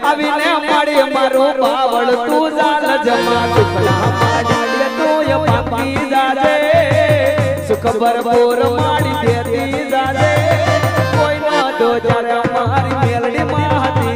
આવીને મારી મારું બાવળ તું જાલ જમા ટુકડા માડી તું પાકી જાજે સુખ ભરપૂર માડી દેતી જાજે કોઈ ના દો જ્યારે મારી મેલડી માં હતી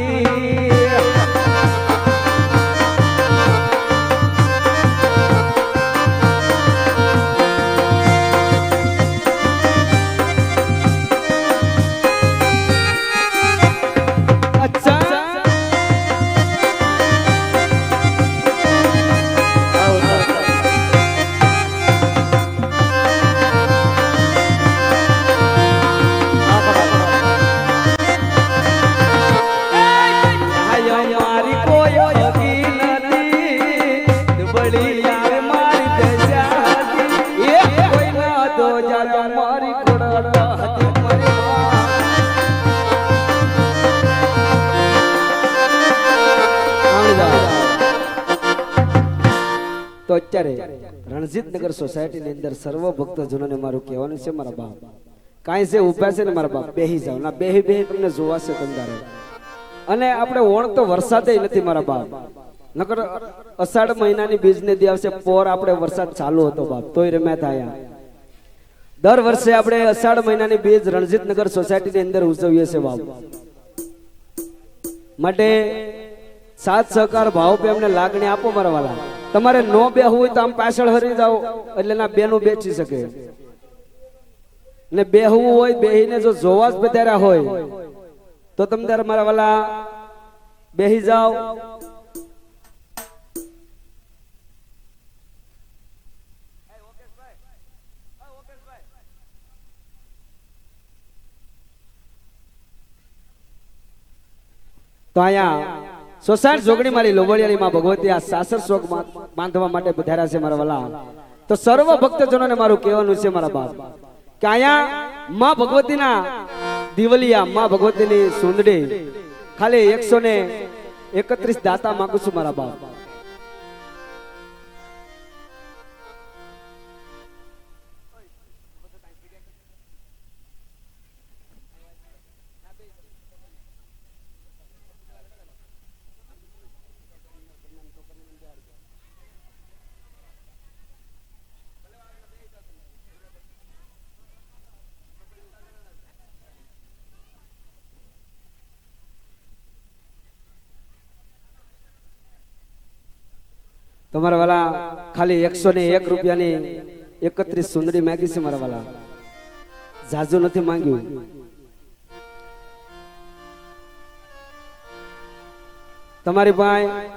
તો અત્યારે રણજીતનગર સોસાયટીની અંદર સર્વ ભક્તજનોને મારું કહેવાનું છે મારા બાપ કાંઈ જે ઊભા છે ને મારા બાપ બેહી જાવ ના બેહી તમને જોવાશે તમતારે અને આપણે ઓણ તો વરસાદે નથી મારા બાપ નકર અષાઢ મહિનાની બીજને દિવસે પોર આપણે વરસાદ ચાલુ હતો બાપ તોય રમ્યા થયા દર વર્ષે આપણે અષાઢ મહિનાની બીજ રણજીતનગર સોસાયટીની અંદર ઉજવીએ છીએ બાપ માટે સાથ સહકાર ભાવ પ્રેમને લાગણી આપો મારા વાલા તમારે નો બેહવું હોય તો આમ પાછળ હરી જાઓ એટલે ના બેનું બેચી શકે ને બેહવું હોય બેહીને જો જોવા જ બધારા હોય તો તમે તારે મારા વાલા બેહી જાઓ તો અહીંયા સોસાયટી જોગણી મારી લોબડિયાની માં ભગવતી આ સાસર શોક બાંધવા માટે પધાર્યા છે મારા વાલા તો સર્વ ભક્તજનોને મારું કહેવાનું છે મારા બાપ કે અહીંયા માં ભગવતીના દિવલિયા માં ભગવતીની સુંદડી ખાલી 131 દાતા માંગુ છું મારા બાપ તમારા વાલા ખાલી 101 રૂપિયાની 31 સુંદરી માંગી છે મારા વાલા જાજુ નથી માંગ્યું તમારી પાસે